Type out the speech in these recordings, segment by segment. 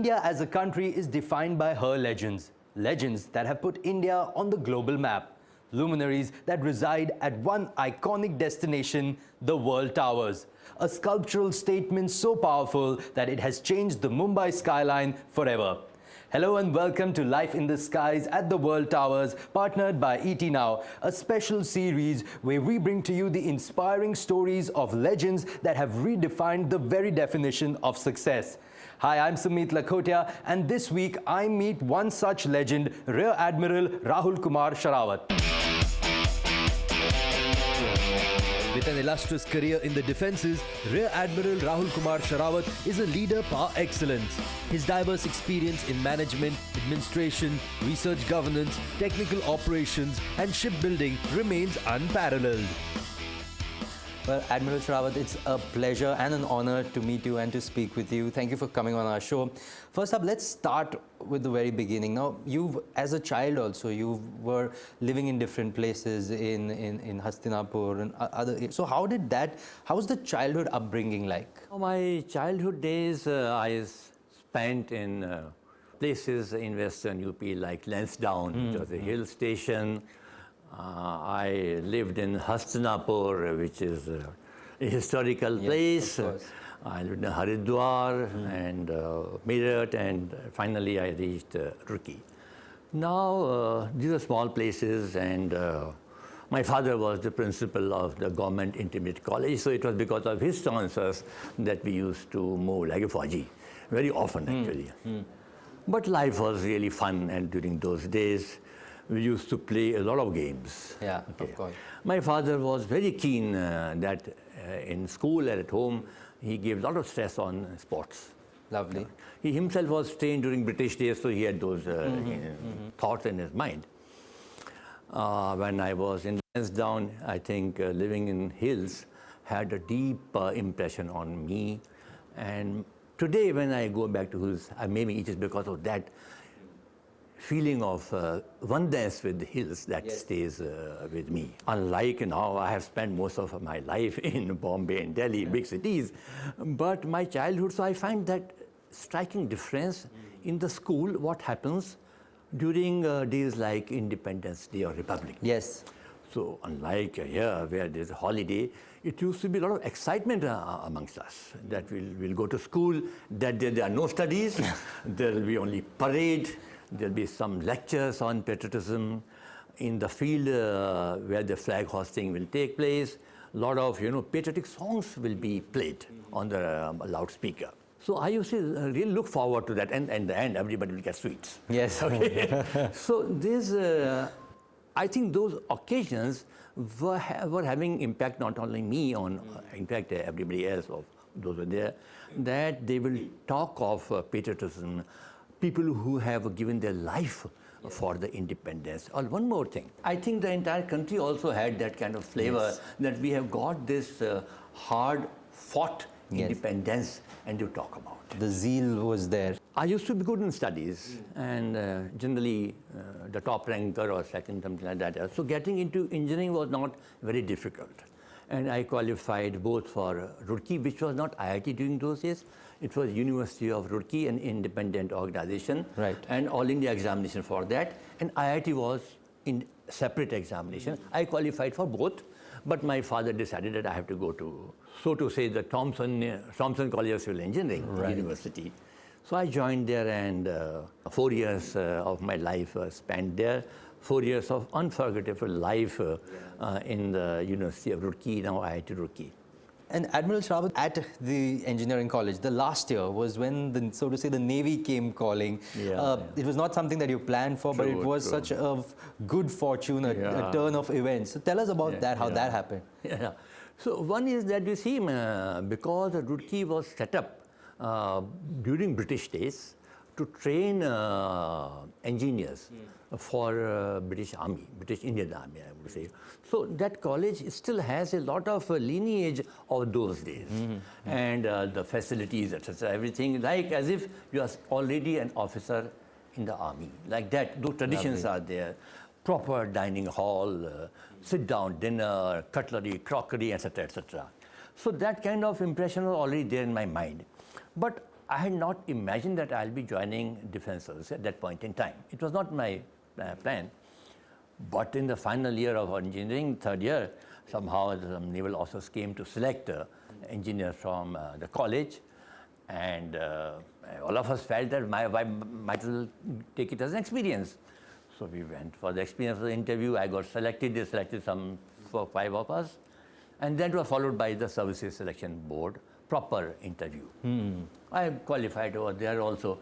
India as a country is defined by her legends. Legends that have put India on the global map. Luminaries that reside at one iconic destination, the World Towers. A sculptural statement so powerful that it has changed the Mumbai skyline forever. Hello and welcome to Life in the Skies at the World Towers, partnered by ET Now, a special series where we bring to you the inspiring stories of legends that have redefined the very definition of success. Hi, I'm Sumit Lakhotia, and this week I meet one such legend, Rear Admiral Rahul Kumar Shrawat. With an illustrious career in the defences, Rear Admiral Rahul Kumar Shrawat is a leader par excellence. His diverse experience in management, administration, research governance, technical operations and shipbuilding remains unparalleled. Well, Admiral Shrawat, it's a pleasure and an honor to meet you and to speak with you. Thank you for coming on our show. First up, let's start with the very beginning. Now, as a child also, you were living in different places in Hastinapur and other. So how was the childhood upbringing like? My childhood days, I spent in places in Western UP like Lansdowne, which was a hill station. I lived in Hastinapur, which is a historical place. I lived in Haridwar and Meerut, and finally I reached Roorkee. Now, these are small places, and my father was the principal of the government intermediate college, so it was because of his transfers that we used to move like a Fauji, very often actually. But life was really fun, and during those days, we used to play a lot of games. Yeah, of course. My father was very keen that in school and at home, he gave a lot of stress on sports. Lovely. He himself was trained during British days, so he had those thoughts in his mind. When I was in Lansdowne, I think living in hills had a deep impression on me. And today when I go back to hills, maybe it is because of that feeling of oneness with the hills that stays with me. Unlike now, I have spent most of my life in Bombay and Delhi, big cities, but my childhood, so I find that striking difference in the school, what happens during days like Independence Day or Republic Day. Yes. So unlike here, where there's a holiday, it used to be a lot of excitement amongst us, that we'll go to school, that there are no studies, there will be only parade, there'll be some lectures on patriotism in the field where the flag hoisting will take place. A lot of patriotic songs will be played on the loudspeaker. So I used to really look forward to that, and in the end, everybody will get sweets. Yes. Okay. So this, I think those occasions were having impact not only me on, in fact, everybody else of those who were there, that they will talk of patriotism. People who have given their life for the independence. Or one more thing, I think the entire country also had that kind of flavor, that we have got this hard-fought independence, and you talk about it. The zeal was there. I used to be good in studies, and generally the top ranker or second, something like that. So getting into engineering was not very difficult. And I qualified both for Roorkee, which was not IIT during those days. It was University of Roorkee, an independent organization, and All India examination for that. And IIT was in separate examination. I qualified for both, but my father decided that I have to go to, so to say, the Thompson College of Civil Engineering University. So I joined there, and 4 years of my life spent there. 4 years of unforgettable life in the University of Roorkee, now IIT Roorkee. And Admiral Shrawat, at the engineering college, the last year was when, so to say, the Navy came calling. It was not something that you planned for, but it was such a good fortune, a turn of events. So tell us about that, how that happened. So one is that you see, because Roorkee was set up during British days to train engineers for British Army, British Indian Army, I would say. So that college still has a lot of lineage of those days. And the facilities, etc., everything, like as if you are already an officer in the army. Like that, those traditions are there. Proper dining hall, sit-down dinner, cutlery, crockery, etc., etc. So that kind of impression was already there in my mind. But I had not imagined that I'll be joining defense service at that point in time. It was not my plan. But in the final year of engineering, third year, somehow the naval officers came to select engineers from the college, and all of us felt that I might as well take it as an experience. So we went for the experience of the interview. I got selected. They selected some 5 of us, and that was followed by the services selection board proper interview. I qualified over there also.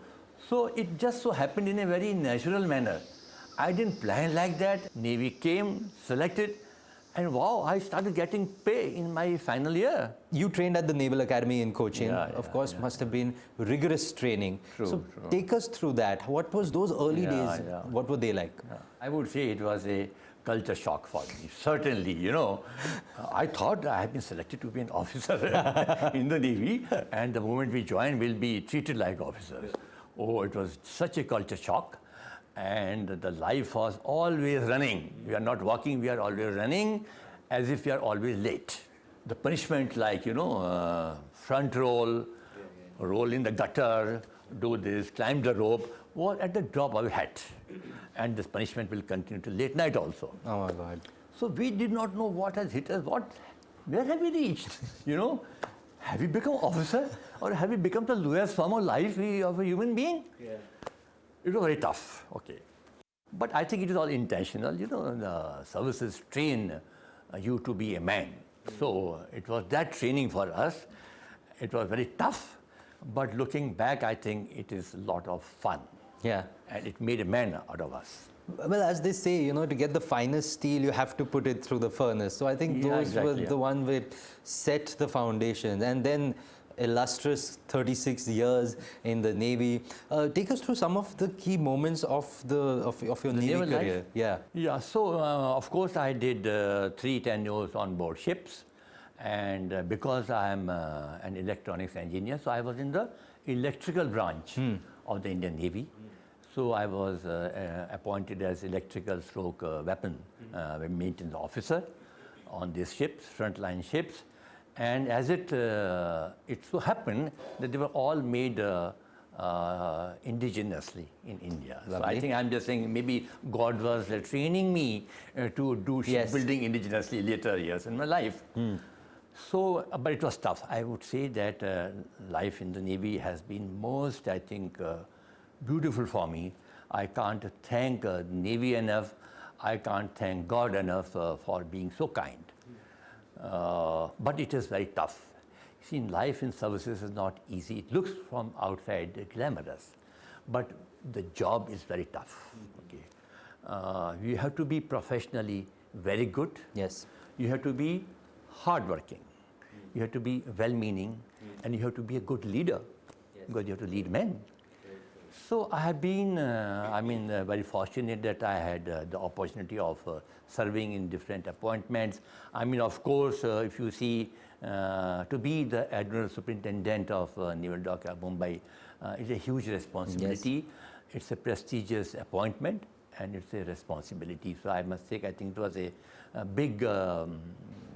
So it just so happened in a very natural manner. I didn't plan like that. Navy came, selected, and wow, I started getting pay in my final year. You trained at the Naval Academy in Cochin. Of course, must have been rigorous training. True. Take us through that. What was those early days? What were they like? I would say it was a culture shock for me, certainly, you know. I thought I had been selected to be an officer in the Navy, and the moment we join, we'll be treated like officers. Oh, it was such a culture shock. And the life was always running. We are not walking, we are always running, as if we are always late. The punishment like, you know, front roll, roll in the gutter, do this, climb the rope, was at the drop of a hat. And this punishment will continue till late night also. Oh my God. So we did not know what has hit us, where have we reached, you know? Have we become officer, or have we become the lowest form of life of a human being? It was very tough, okay. But I think it is all intentional, you know, the services train you to be a man. So it was that training for us. It was very tough, but looking back, I think it is a lot of fun. Yeah. And it made a man out of us. Well, as they say, you know, to get the finest steel, you have to put it through the furnace. So I think those were the one which set the foundation. And then illustrious 36 years in the Navy. Take us through some of the key moments of your Navy career. Life? Yeah. So of course I did 3 tenures on board ships, and because I am an electronics engineer, so I was in the electrical branch of the Indian Navy. So I was appointed as electrical stroke weapon maintenance officer on these ships, frontline ships. And as it so happened that they were all made indigenously in India. So I think I'm just saying maybe God was training me to do shipbuilding indigenously later years in my life. So, but it was tough. I would say that life in the Navy has been most, I think, beautiful for me. I can't thank the Navy enough. I can't thank God enough for being so kind. But it is very tough. See, life in services is not easy. It looks from outside glamorous, but the job is very tough. Okay, you have to be professionally very good. Yes. You have to be hardworking. You have to be well-meaning, and you have to be a good leader, because you have to lead men. So I have been, very fortunate that I had the opportunity of serving in different appointments. I mean, of course, if you see, to be the Admiral Superintendent of Naval Dock Mumbai is a huge responsibility. It's a prestigious appointment, and it's a responsibility. So I must say, I think it was a big...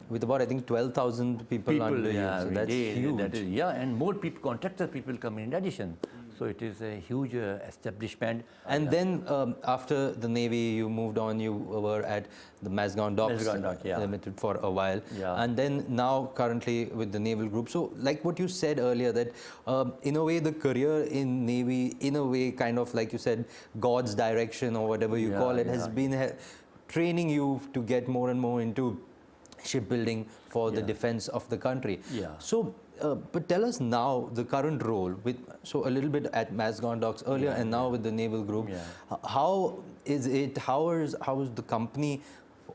with about, I think, 12,000 people under you, so that's huge. That is, and more people, contractor people come in addition. So it is a huge establishment. And then after the Navy, you moved on, you were at the Mazagon Docks Limited for a while. And then now currently with the Naval Group. So like what you said earlier, that in a way the career in Navy, in a way kind of like you said, God's direction or whatever you call it, has been training you to get more and more into shipbuilding for the defense of the country. So, but tell us now the current role with, so a little bit at Mazagon Docks earlier and now with the Naval Group. How is it, how is the company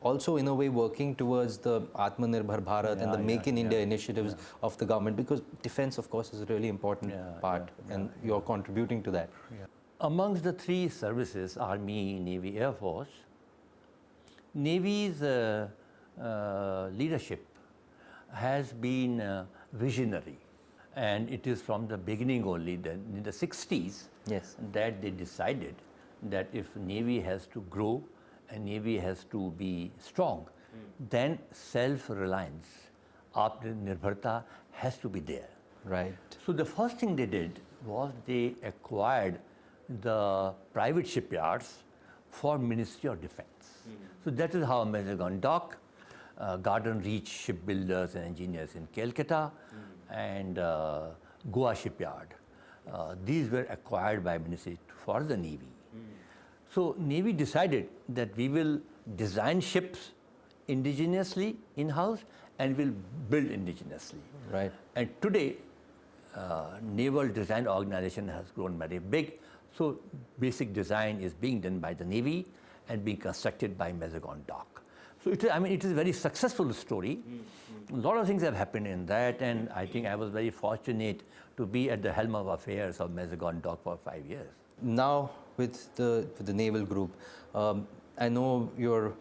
also in a way working towards the Atmanirbhar Bharat and the Make in India initiatives of the government? Because defense, of course, is a really important part and you're contributing to that. Amongst the 3 services, Army, Navy, Air Force, Navy's leadership has been visionary, and it is from the beginning only, in the 60s, that they decided that if Navy has to grow and Navy has to be strong, then self-reliance, Atmanirbharta has to be there. Right. So the first thing they did, was they acquired the private shipyards for Ministry of Defense. So that is how Mazagon Dock, Garden Reach Shipbuilders and Engineers in Calcutta, and Goa Shipyard. These were acquired by Ministry for the Navy. So Navy decided that we will design ships indigenously in-house and will build indigenously. Right. And today, naval design organization has grown very big. So basic design is being done by the Navy and being constructed by Mazagon Dock. So it is a very successful story. A lot of things have happened in that, and I think I was very fortunate to be at the helm of affairs of Mazagon Dock for 5 years. Now with the Naval Group, I know you're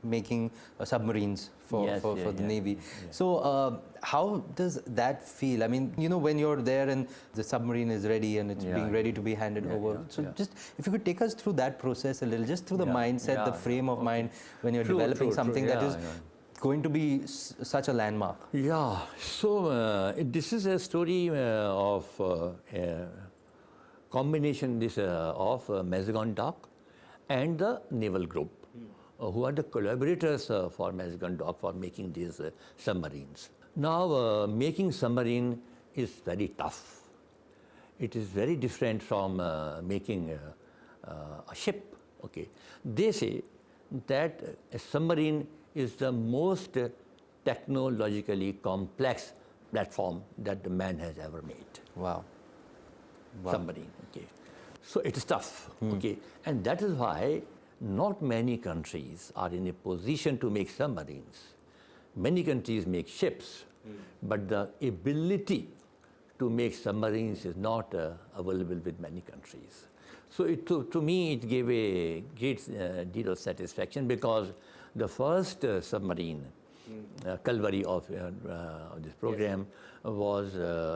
making submarines for the Navy. Yeah. So how does that feel? I mean, you know, when you're there and the submarine is ready and it's being ready to be handed over. So just if you could take us through that process a little, just through the mindset, the frame of mind when you're developing something that is going to be such a landmark. Yeah, so this is a story of combination of Mazagon Dock and the Naval Group, who are the collaborators for Mazagon Dock for making these submarines. Now, making submarine is very tough. It is very different from making a ship. Okay, they say that a submarine is the most technologically complex platform that the man has ever made. Wow. Submarine. Okay, so it is tough. Okay, and that is why not many countries are in a position to make submarines. Many countries make ships, but the ability to make submarines is not available with many countries. So to me, it gave a great deal of satisfaction, because the first submarine, Calvary of this program, was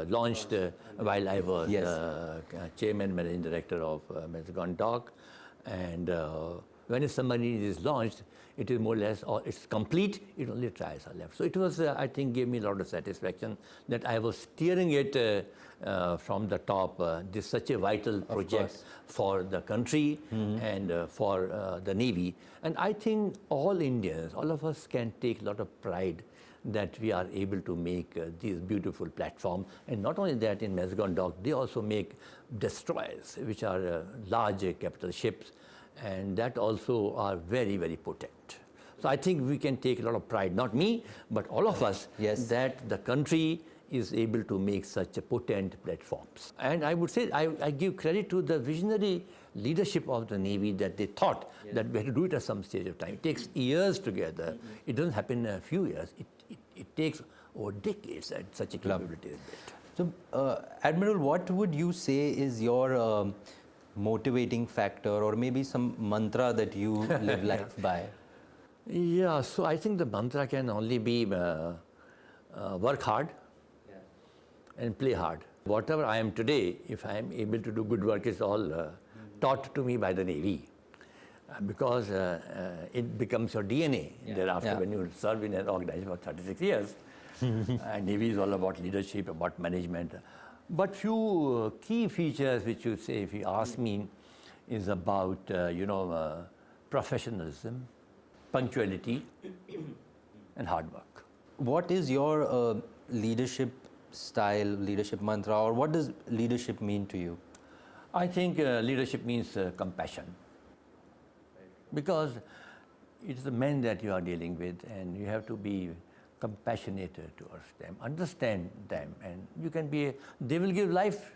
launched while I was chairman, managing director of Mazagon Dock. And when a submarine is launched, it is more or less, or it's complete, it only trials are left. So it was, I think, gave me a lot of satisfaction that I was steering it from the top. This is such a vital project for the country and for the Navy. And I think all Indians, all of us can take a lot of pride that we are able to make these beautiful platforms. And not only that, in Mazagon Dock, they also make destroyers, which are large capital ships, and that also are very, very potent. So I think we can take a lot of pride, not me, but all of us, that the country is able to make such a potent platforms. And I would say, I give credit to the visionary leadership of the Navy, that they thought that we had to do it at some stage of time. It takes years together. It doesn't happen in a few years. It takes over decades that such a capability is built. So, Admiral, what would you say is your motivating factor, or maybe some mantra that you live life by? Yeah, so I think the mantra can only be work hard and play hard. Whatever I am today, if I am able to do good work, is all taught to me by the Navy. Because it becomes your DNA thereafter when you serve in an organization for 36 years. And Navy is all about leadership, about management. But few key features which you say, if you ask me, is about, professionalism, punctuality, and hard work. What is your leadership style, leadership mantra, or what does leadership mean to you? I think leadership means compassion. Because it's the men that you are dealing with, and you have to be compassionate towards them, understand them, and you can be, they will give life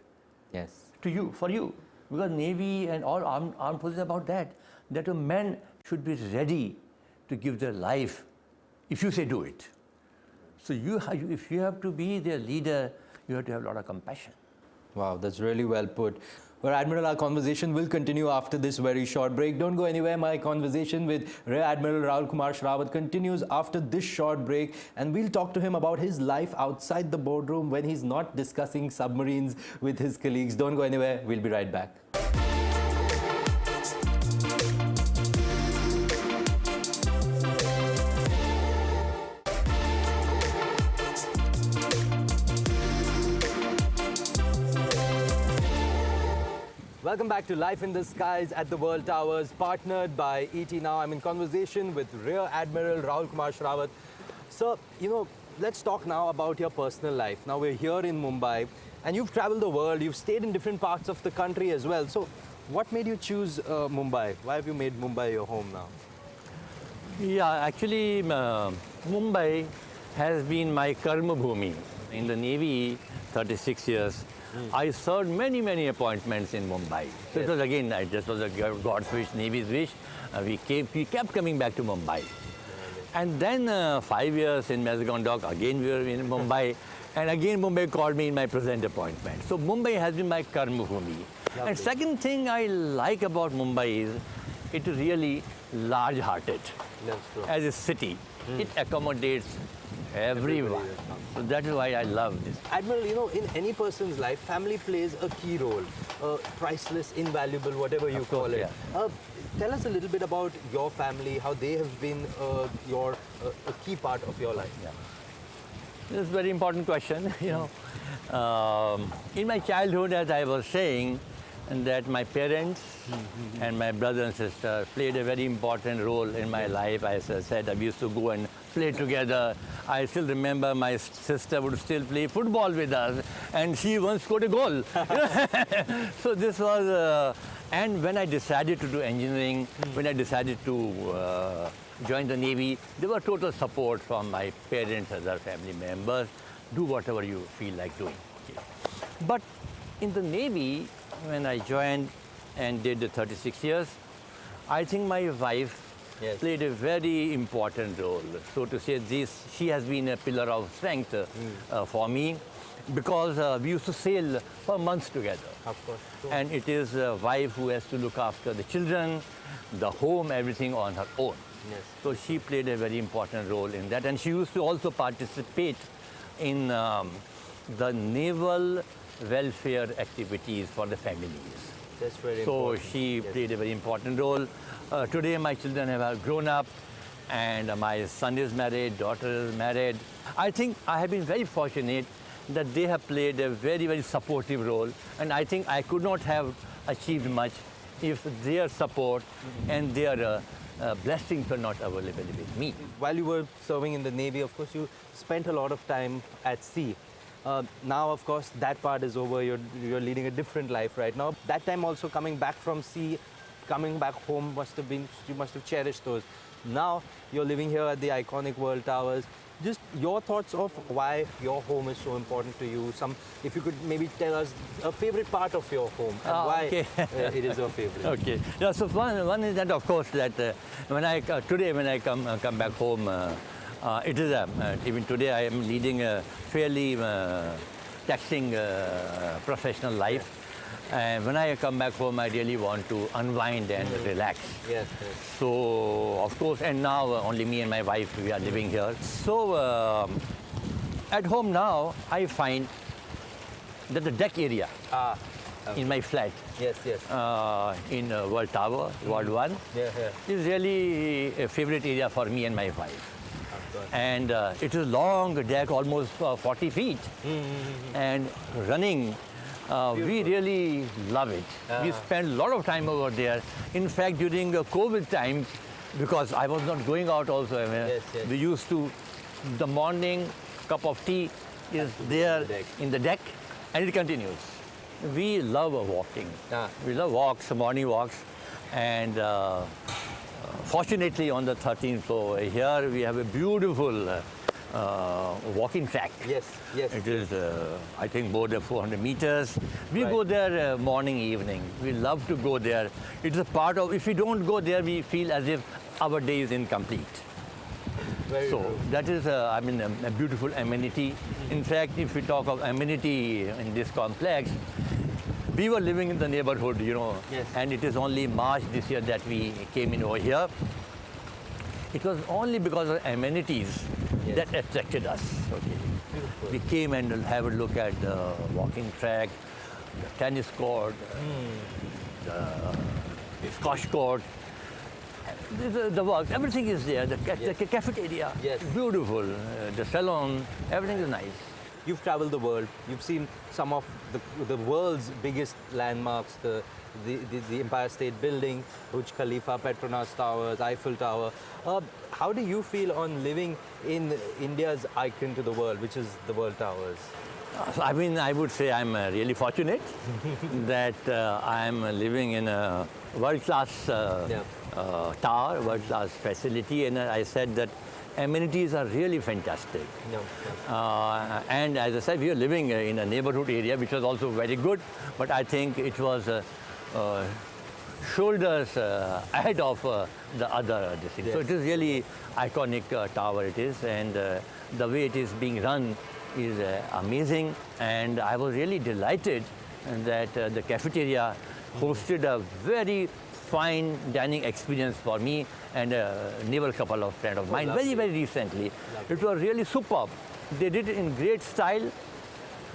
to you, for you. Because Navy and all armed forces about that a man should be ready to give their life if you say do it. So if you have to be their leader, you have to have a lot of compassion. Wow, that's really well put. Well, Admiral, our conversation will continue after this very short break. Don't go anywhere. My conversation with Rear Admiral Rahul Kumar Shrawat continues after this short break, and we'll talk to him about his life outside the boardroom when he's not discussing submarines with his colleagues. Don't go anywhere. We'll be right back. Welcome back to Life in the Skies at the World Towers, partnered by ET. Now I'm in conversation with Rear Admiral Rahul Kumar Shrawat. Sir, let's talk now about your personal life. Now we're here in Mumbai, and you've traveled the world, you've stayed in different parts of the country as well. So what made you choose Mumbai? Why have you made Mumbai your home now? Yeah, actually, Mumbai has been my karma bhumi. In the Navy, 36 years, I served many appointments in Mumbai. So it was again, this was a God's wish, Navy's wish. We kept coming back to Mumbai. And then 5 years in Mazagon Dock, again we were in Mumbai. And again Mumbai called me in my present appointment. So Mumbai has been my karma bhumi. And second thing I like about Mumbai is it is really large-hearted. That's true. As a city. It accommodates everyone. So that is why I love this. Admiral, in any person's life, family plays a key role. Priceless, invaluable, whatever you call it. Yeah. Tell us a little bit about your family, how they have been a key part of your life. Yeah. This is a very important question. In my childhood, as I was saying, that my parents and my brother and sister played a very important role in my life. As I said, we used to go and play together. I still remember my sister would still play football with us, and she once scored a goal. So this was, and when I decided to do engineering, when I decided to join the Navy, there was total support from my parents, other family members. Do whatever you feel like doing. Okay. But in the Navy, when I joined and did the 36 years, I think my wife played a very important role. So to say this, she has been a pillar of strength for me, because we used to sail for months together. Of course. Sure. And it is a wife who has to look after the children, the home, everything on her own. Yes. So she played a very important role in that. And she used to also participate in the naval welfare activities for the families. That's very so important. she played a very important role. Today my children have grown up, and my son is married, daughter is married. I think I have been very fortunate that they have played a very supportive role, and I think I could not have achieved much if their support and their blessings were not available with me. While you were serving in the Navy, of course, you spent a lot of time at sea. Now, of course, that part is over. You're leading a different life right now. That time also coming back from sea, coming back home you must have cherished those. Now you're living here at the iconic World Towers. Just your thoughts of why your home is so important to you. If you could maybe tell us a favorite part of your home and why it is your favorite. Okay. Yeah, so one is that, of course, that today when I come back home, it is even today I am leading a fairly taxing professional life. And when I come back home, I really want to unwind and relax. Yes. So, of course, and now only me and my wife, we are living here. So, at home now, I find that the deck area in my flat in World Tower, World 1, is really a favorite area for me and my wife. And it is long deck, almost 40 feet, and running. We really love it. We spend a lot of time over there. In fact, during the COVID time, because I was not going out also, we used to, the morning cup of tea is there in the deck, and it continues. We love walking. We love walks, morning walks, and fortunately on the 13th floor here we have a beautiful walking track. Yes. It is, I think, more than 400 meters. We go there morning, evening. We love to go there. It is a part of, if we don't go there, we feel as if our day is incomplete. Very so true. that is, a beautiful amenity. In fact, if we talk of amenity in this complex, we were living in the neighborhood, and it is only March this year that we came in over here. It was only because of amenities that attracted us. Okay. We came and have a look at the walking track, the tennis court, the squash court, the works, everything is there. The cafeteria, beautiful. The salon, everything is nice. you've traveled the world, you've seen some of the world's biggest landmarks, the Empire State Building, Burj Khalifa, Petronas Towers, Eiffel Tower. How do you feel on living in India's icon to the world, which is the World Towers? I mean, I would say I'm really fortunate that I'm living in a world-class tower, world-class facility, and I said that amenities are really fantastic. And as I said, we are living in a neighborhood area which was also very good, but I think it was shoulders ahead of the other districts. Yes. So it is really iconic tower it is, and the way it is being run is amazing, and I was really delighted that the cafeteria hosted a very fine dining experience for me and a naval couple of friends of mine very recently. It was really superb. They did it in great style,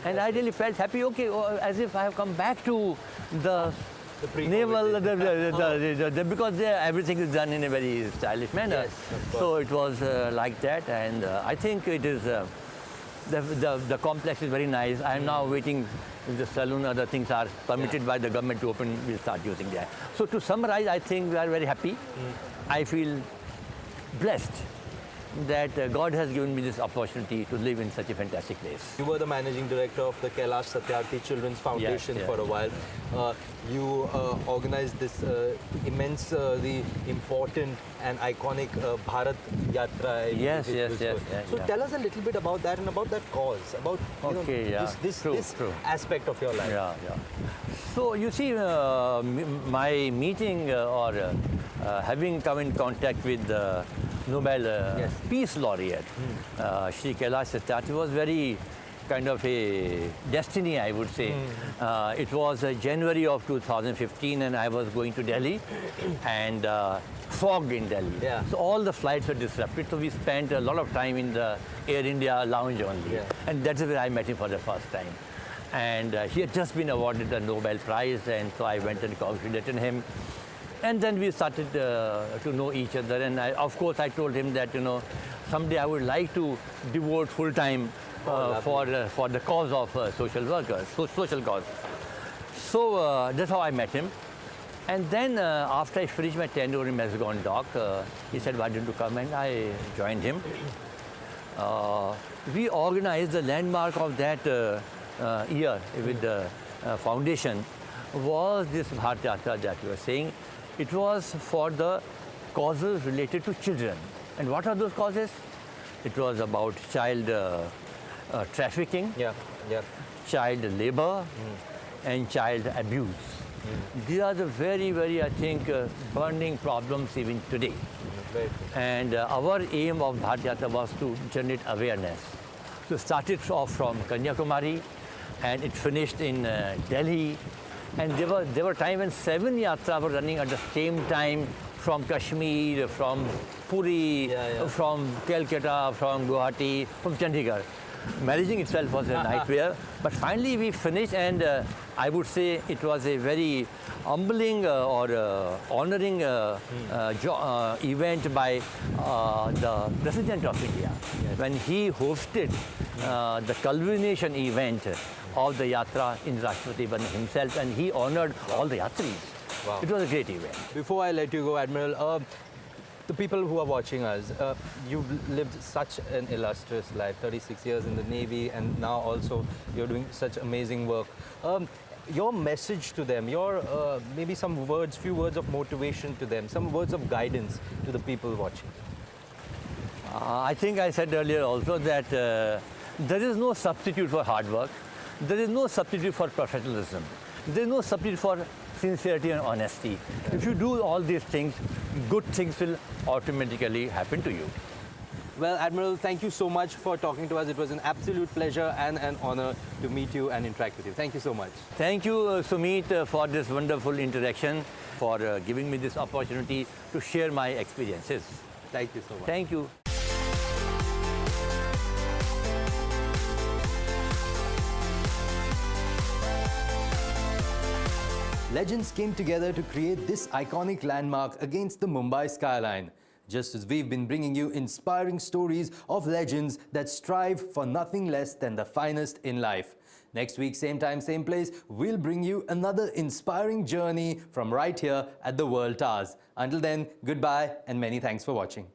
and I really felt happy, okay, as if I have come back to the naval, because everything is done in a very stylish manner. Yes, so it was like that, and I think it is the complex is very nice. I am now waiting if the saloon, other things are permitted by the government to open, we'll start using that. So to summarize, I think we are very happy. I feel blessed that God has given me this opportunity to live in such a fantastic place. You were the managing director of the Kailash Satyarthi Children's Foundation for a while. You organized this immensely important and iconic Bharat Yatra. Yes. So tell us a little bit about that and about that cause, about this aspect of your life. So you see, my meeting or having come in contact with the Nobel Peace Laureate, Shri Kailash Satyarthi, was very kind of a destiny, I would say. It was January of 2015, and I was going to Delhi, and fog in Delhi. So all the flights were disrupted, so we spent a lot of time in the Air India lounge only. And that's where I met him for the first time. And he had just been awarded the Nobel Prize, and so I went and congratulated him. And then we started to know each other, and of course I told him that, someday I would like to devote full time for the cause of social workers, social cause. So that's how I met him. And then after I finished my tenure in Mazagon Dock, he said, why don't you come? And I joined him. We organized the landmark of that year with the foundation was this Bharat Yatra that you were saying. It was for the causes related to children. And what are those causes? It was about child trafficking, child labor, and child abuse. These are the very, I think, burning problems even today. And our aim of Bharat Yatra was to generate awareness. So it started off from Kanyakumari, and it finished in Delhi. And there were times when 7 yatras were running at the same time from Kashmir, from Puri, from Calcutta, from Guwahati, from Chandigarh. Managing itself was a nightmare, but finally we finished, and I would say it was a very humbling or honoring event by the President of India when he hosted the culmination event of the yatra in Rashtrapati Bhavan himself, and he honored all the yatris. Wow. It was a great event. Before I let you go, Admiral, the people who are watching us, you've lived such an illustrious life, 36 years in the Navy, and now also you're doing such amazing work. Your message to them, your maybe some words, few words of motivation to them, some words of guidance to the people watching. I think I said earlier also that there is no substitute for hard work. There is no substitute for professionalism. There is no substitute for sincerity and honesty. If you do all these things, good things will automatically happen to you. Well, Admiral, thank you so much for talking to us. It was an absolute pleasure and an honor to meet you and interact with you. Thank you so much. Thank you, Sumit, for this wonderful interaction, for giving me this opportunity to share my experiences. Thank you so much. Thank you. Legends came together to create this iconic landmark against the Mumbai skyline. just as we've been bringing you inspiring stories of legends that strive for nothing less than the finest in life. Next week, same time, same place, we'll bring you another inspiring journey from right here at the World Towers. Until then, goodbye and many thanks for watching.